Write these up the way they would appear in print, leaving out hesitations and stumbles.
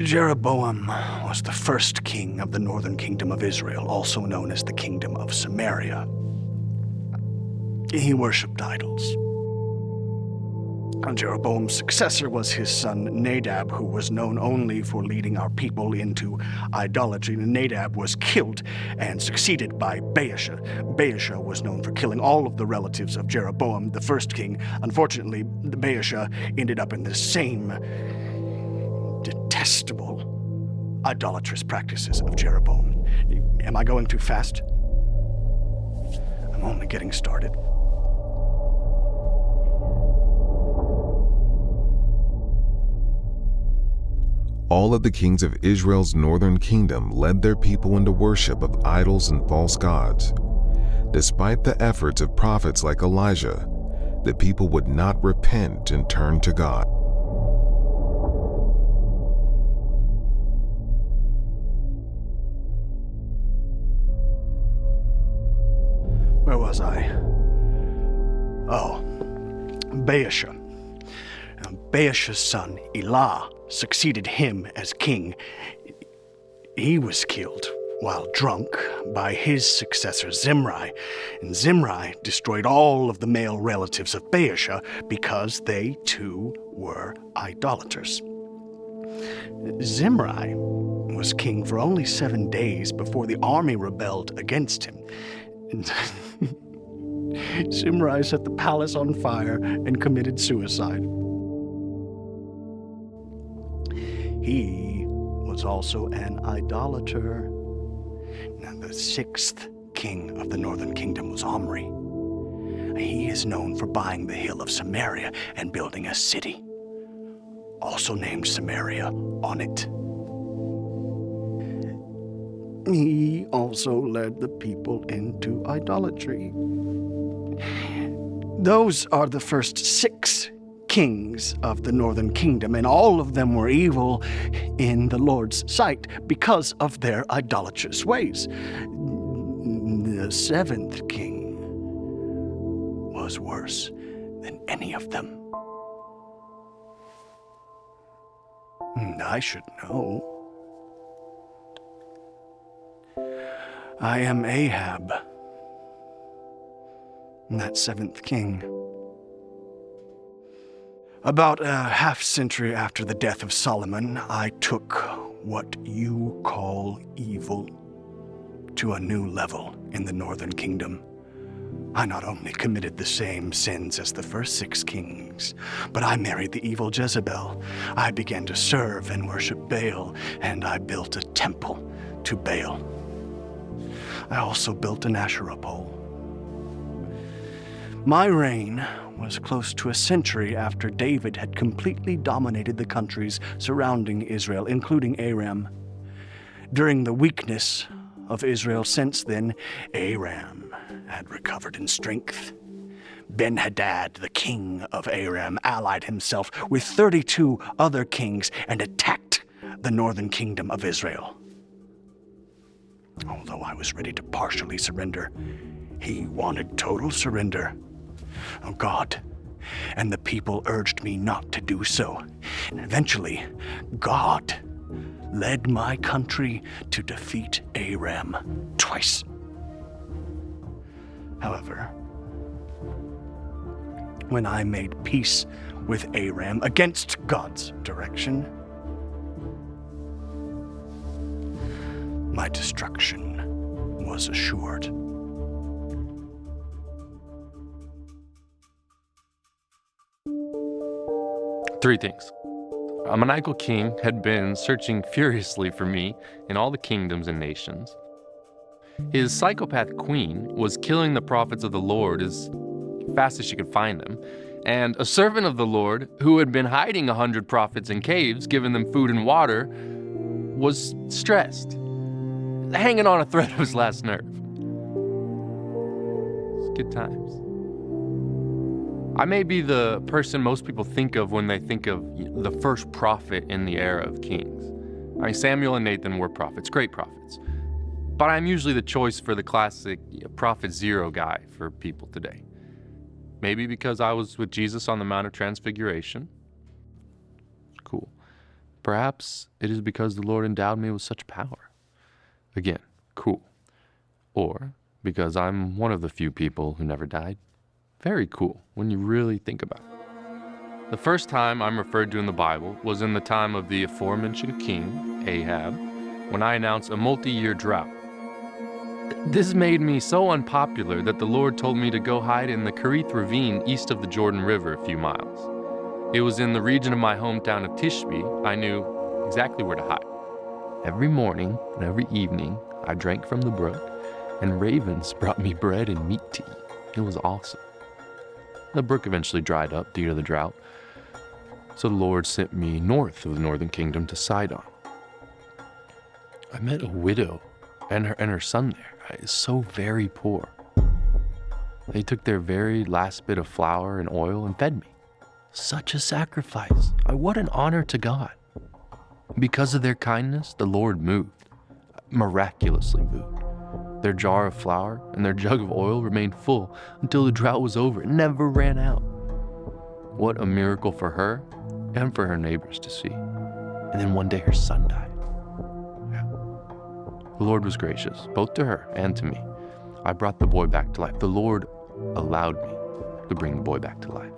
Jeroboam was the first king of the northern kingdom of Israel, also known as the kingdom of Samaria. He worshipped idols. Jeroboam's successor was his son Nadab, who was known only for leading our people into idolatry. Nadab was killed and succeeded by Baasha. Baasha was known for killing all of the relatives of Jeroboam, the first king. Unfortunately, Baasha ended up in the same detestable idolatrous practices of Jeroboam. Am I going too fast? I'm only getting started. All of the kings of Israel's northern kingdom led their people into worship of idols and false gods. Despite the efforts of prophets like Elijah, the people would not repent and turn to God. Where was I? Oh, Baasha. Baasha's son, Elah, succeeded him as king. He was killed while drunk by his successor, Zimri. And Zimri destroyed all of the male relatives of Baasha because they too were idolaters. Zimri was king for only 7 days before the army rebelled against him. Zimri set the palace on fire and committed suicide. He was also an idolater. Now, the 6th king of the northern kingdom was Omri. He is known for buying the hill of Samaria and building a city, also named Samaria, on it. He also led the people into idolatry. Those are the first 6 kings of the northern kingdom, and all of them were evil in the Lord's sight because of their idolatrous ways. The 7th king was worse than any of them. And I should know. I am Ahab, that 7th king. About a half-century after the death of Solomon, I took what you call evil to a new level in the northern kingdom. I not only committed the same sins as the first 6 kings, but I married the evil Jezebel. I began to serve and worship Baal, and I built a temple to Baal. I also built an Asherah pole. My reign was close to a century after David had completely dominated the countries surrounding Israel, including Aram. During the weakness of Israel since then, Aram had recovered in strength. Ben-Hadad, the king of Aram, allied himself with 32 other kings and attacked the northern kingdom of Israel. Although I was ready to partially surrender, he wanted total surrender. Oh, God and the people urged me not to do so. And eventually, God led my country to defeat Aram twice. However, when I made peace with Aram against God's direction, my destruction was assured. Three things. A maniacal king had been searching furiously for me in all the kingdoms and nations. His psychopath queen was killing the prophets of the Lord as fast as she could find them. And a servant of the Lord, who had been hiding 100 prophets in caves, giving them food and water, was stressed, hanging on a thread of his last nerve. It's good times. I may be the person most people think of when they think of the first prophet in the era of kings. I mean, Samuel and Nathan were prophets, great prophets. But I'm usually the choice for the classic Prophet Zero guy for people today. Maybe because I was with Jesus on the Mount of Transfiguration. Cool. Perhaps it is because the Lord endowed me with such power. Again, cool. Or because I'm one of the few people who never died. Very cool when you really think about it. The first time I'm referred to in the Bible was in the time of the aforementioned king, Ahab, when I announced a multi-year drought. This made me so unpopular that the Lord told me to go hide in the Kerith ravine east of the Jordan River a few miles. It was in the region of my hometown of Tishbe. I knew exactly where to hide. Every morning and every evening, I drank from the brook, and ravens brought me bread and meat to eat. It was awesome. The brook eventually dried up due to the drought, so the Lord sent me north of the northern kingdom to Sidon. I met a widow and her son there, so very poor. They took their very last bit of flour and oil and fed me. Such a sacrifice. What an honor to God. Because of their kindness, the Lord moved, miraculously moved. Their jar of flour and their jug of oil remained full until the drought was over. It never ran out. What a miracle for her and for her neighbors to see. And then one day her son died. The Lord was gracious, both to her and to me. I brought the boy back to life. The Lord allowed me to bring the boy back to life.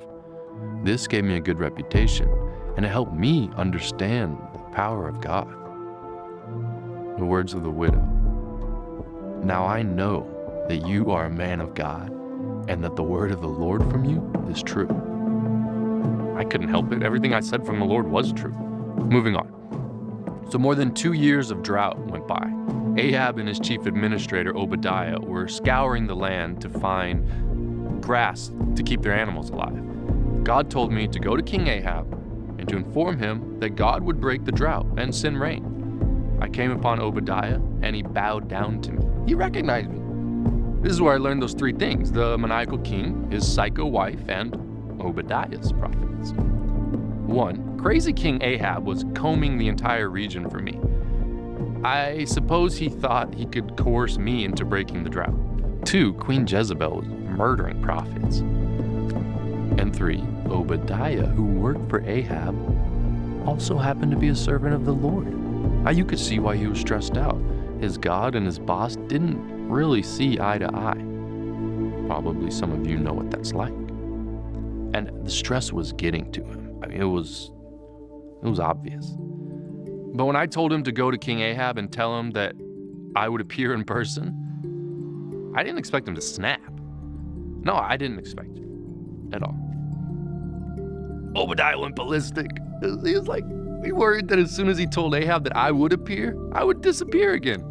This gave me a good reputation, and it helped me understand the power of God. The words of the widow. Now I know that you are a man of God, and that the word of the Lord from you is true. I couldn't help it. Everything I said from the Lord was true. Moving on. So more than 2 years of drought went by. Ahab and his chief administrator, Obadiah, were scouring the land to find grass to keep their animals alive. God told me to go to King Ahab and to inform him that God would break the drought and send rain. I came upon Obadiah, and he bowed down to me. He recognized me. This is where I learned those 3 things: the maniacal king, his psycho wife, and Obadiah's prophets. 1. Crazy King Ahab was combing the entire region for me. I suppose he thought he could coerce me into breaking the drought. 2. Queen Jezebel was murdering prophets. And 3. Obadiah, who worked for Ahab, also happened to be a servant of the Lord. You could see why he was stressed out. His God and his boss didn't really see eye to eye. Probably some of you know what that's like. And the stress was getting to him. It was obvious. But when I told him to go to King Ahab and tell him that I would appear in person, I didn't expect him to snap. No, I didn't expect it at all. Obadiah went ballistic. He was like, he worried that as soon as he told Ahab that I would appear, I would disappear again.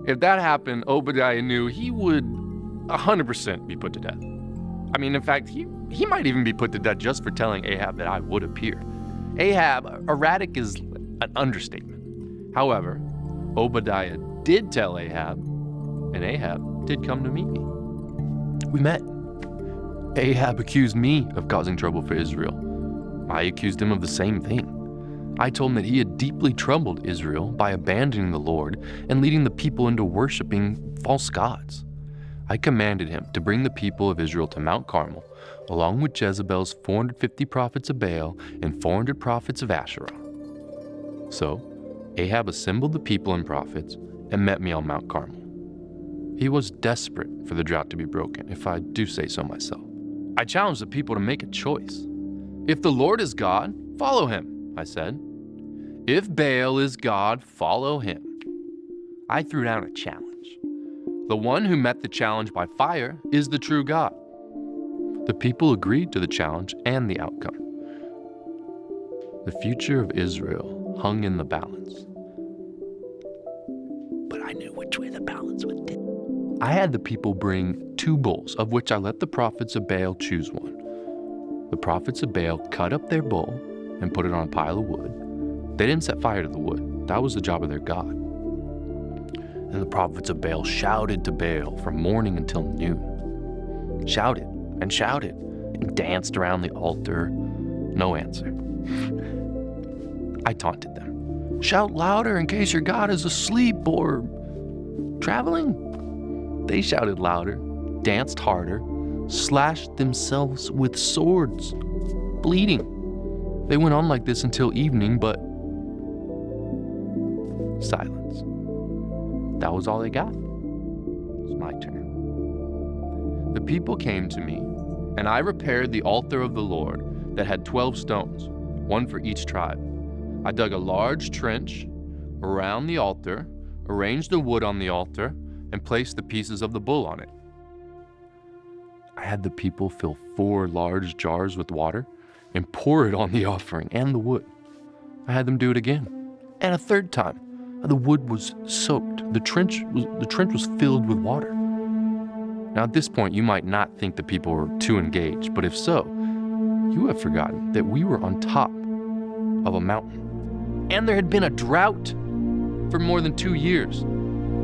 If that happened, Obadiah knew he would 100% be put to death. I mean, in fact, he might even be put to death just for telling Ahab that I would appear. Ahab, erratic is an understatement. However, Obadiah did tell Ahab, and Ahab did come to meet me. We met. Ahab accused me of causing trouble for Israel. I accused him of the same thing. I told him that he had deeply troubled Israel by abandoning the Lord and leading the people into worshiping false gods. I commanded him to bring the people of Israel to Mount Carmel, along with Jezebel's 450 prophets of Baal and 400 prophets of Asherah. So Ahab assembled the people and prophets and met me on Mount Carmel. He was desperate for the drought to be broken, if I do say so myself. I challenged the people to make a choice. If the Lord is God, follow him, I said. If Baal is God, follow him. I threw down a challenge. The one who met the challenge by fire is the true God. The people agreed to the challenge and the outcome. The future of Israel hung in the balance. But I knew which way the balance would tip. I had the people bring 2 bulls, of which I let the prophets of Baal choose one. The prophets of Baal cut up their bull and put it on a pile of wood. They didn't set fire to the wood. That was the job of their God. And the prophets of Baal shouted to Baal from morning until noon. Shouted and shouted and danced around the altar. No answer. I taunted them. Shout louder in case your God is asleep or traveling. They shouted louder, danced harder, slashed themselves with swords, bleeding. They went on like this until evening, but silence. That was all they got. It's my turn. The people came to me, and I repaired the altar of the Lord that had 12 stones, one for each tribe. I dug a large trench around the altar, arranged the wood on the altar, and placed the pieces of the bull on it. I had the people fill 4 large jars with water and pour it on the offering and the wood. I had them do it again, and a third time. The wood was soaked. The trench was filled with water. Now at this point, you might not think the people were too engaged, but if so, you have forgotten that we were on top of a mountain, and there had been a drought for more than 2 years.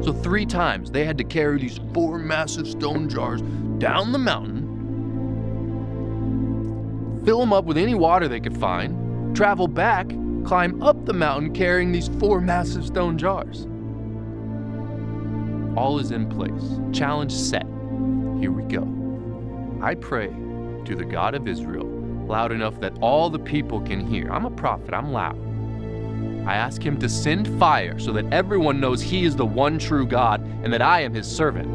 So 3 times they had to carry these 4 massive stone jars down the mountain, fill them up with any water they could find, travel back, climb up the mountain carrying these 4 massive stone jars. All is in place. Challenge set. Here we go. I pray to the God of Israel loud enough that all the people can hear. I'm a prophet, I'm loud. I ask him to send fire so that everyone knows he is the one true God and that I am his servant.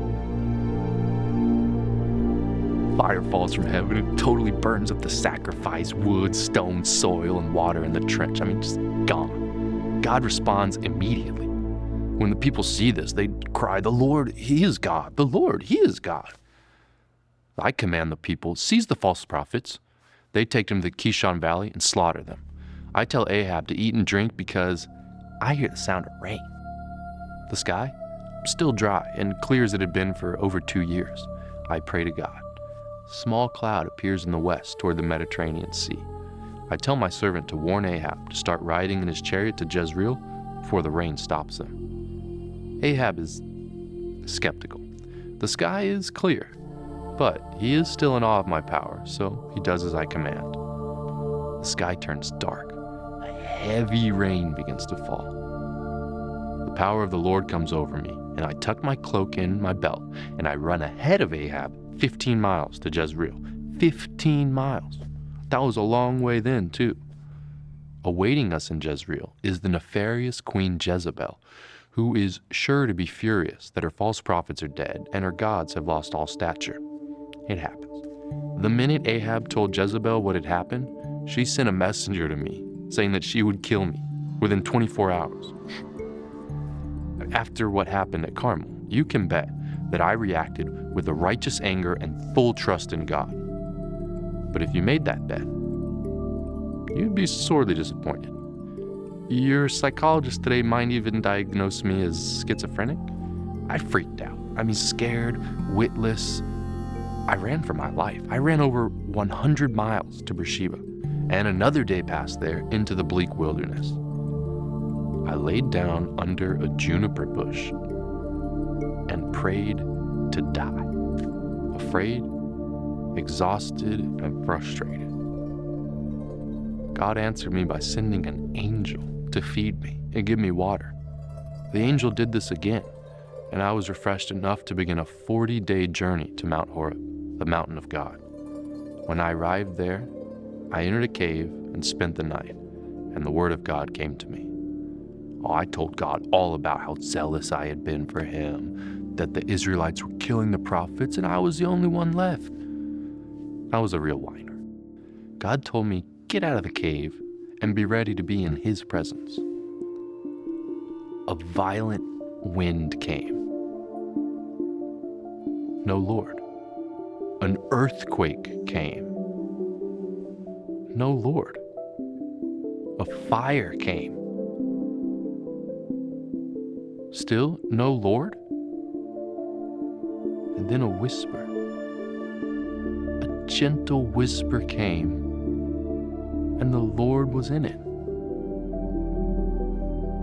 Fire falls from heaven and totally burns up the sacrifice, wood, stone, soil, and water in the trench. Just gone. God responds immediately. When the people see this, they cry, "The Lord, he is God. The Lord, he is God." I command the people, seize the false prophets. They take them to the Kishon Valley and slaughter them. I tell Ahab to eat and drink because I hear the sound of rain. The sky, still dry and clear as it had been for over 2 years. I pray to God. Small cloud appears in the west toward the Mediterranean Sea. I tell my servant to warn Ahab to start riding in his chariot to Jezreel before the rain stops them. Ahab is skeptical. The sky is clear, but he is still in awe of my power, so he does as I command. The sky turns dark. A heavy rain begins to fall. The power of the Lord comes over me, and I tuck my cloak in my belt, and I run ahead of Ahab 15 miles to Jezreel. 15 miles. That was a long way then, too. Awaiting us in Jezreel is the nefarious Queen Jezebel, who is sure to be furious that her false prophets are dead and her gods have lost all stature. It happens. The minute Ahab told Jezebel what had happened, she sent a messenger to me saying that she would kill me within 24 hours. After what happened at Carmel, you can bet that I reacted with a righteous anger and full trust in God. But if you made that bet, you'd be sorely disappointed. Your psychologist today might even diagnose me as schizophrenic. I freaked out. Scared, witless. I ran for my life. I ran over 100 miles to Beersheba, and another day passed there into the bleak wilderness. I laid down under a juniper bush and prayed to die, afraid, exhausted, and frustrated. God answered me by sending an angel to feed me and give me water. The angel did this again, and I was refreshed enough to begin a 40-day journey to Mount Horeb, the mountain of God. When I arrived there, I entered a cave and spent the night, and the word of God came to me. I told God all about how zealous I had been for him, that the Israelites were killing the prophets and I was the only one left. I was a real whiner. God told me, get out of the cave and be ready to be in his presence. A violent wind came. No, Lord. An earthquake came. No, Lord. A fire came. Still, no, Lord. And then a whisper. A gentle whisper came, and the Lord was in it.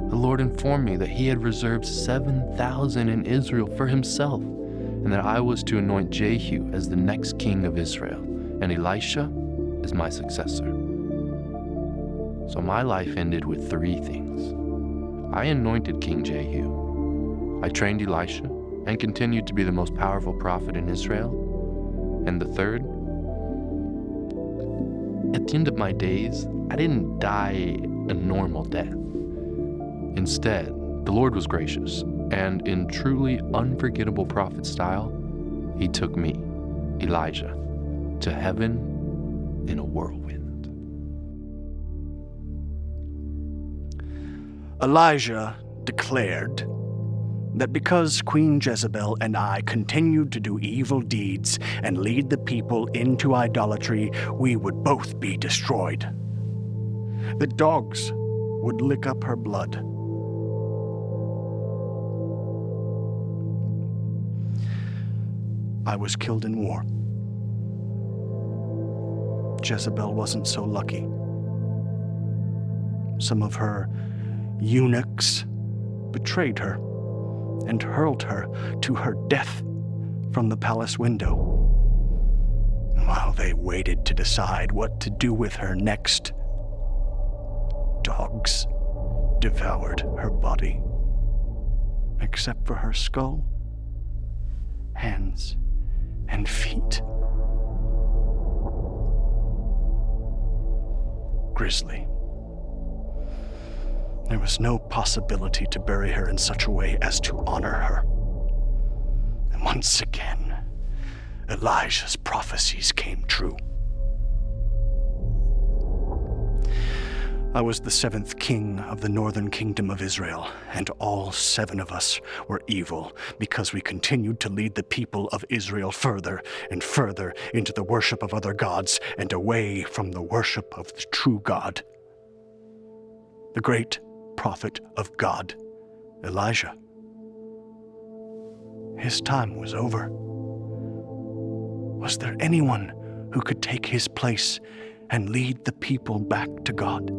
The Lord informed me that he had reserved 7,000 in Israel for himself, and that I was to anoint Jehu as the next king of Israel, and Elisha as my successor. So my life ended with 3 things. I anointed King Jehu. I trained Elisha and continued to be the most powerful prophet in Israel. And the third, at the end of my days, I didn't die a normal death. Instead, The Lord was gracious, and in truly unforgettable prophet style, he took me, Elijah, to heaven in a whirlwind. Elijah declared that because Queen Jezebel and I continued to do evil deeds and lead the people into idolatry, we would both be destroyed. The dogs would lick up her blood. I was killed in war. Jezebel wasn't so lucky. Some of her eunuchs betrayed her and hurled her to her death from the palace window. While they waited to decide what to do with her next, dogs devoured her body, except for her skull, hands, and feet. Grisly. There was no possibility to bury her in such a way as to honor her. And once again, Elijah's prophecies came true. I was the 7th king of the northern kingdom of Israel, and all 7 of us were evil because we continued to lead the people of Israel further and further into the worship of other gods and away from the worship of the true God, the great prophet of God, Elijah. His time was over. Was there anyone who could take his place and lead the people back to God?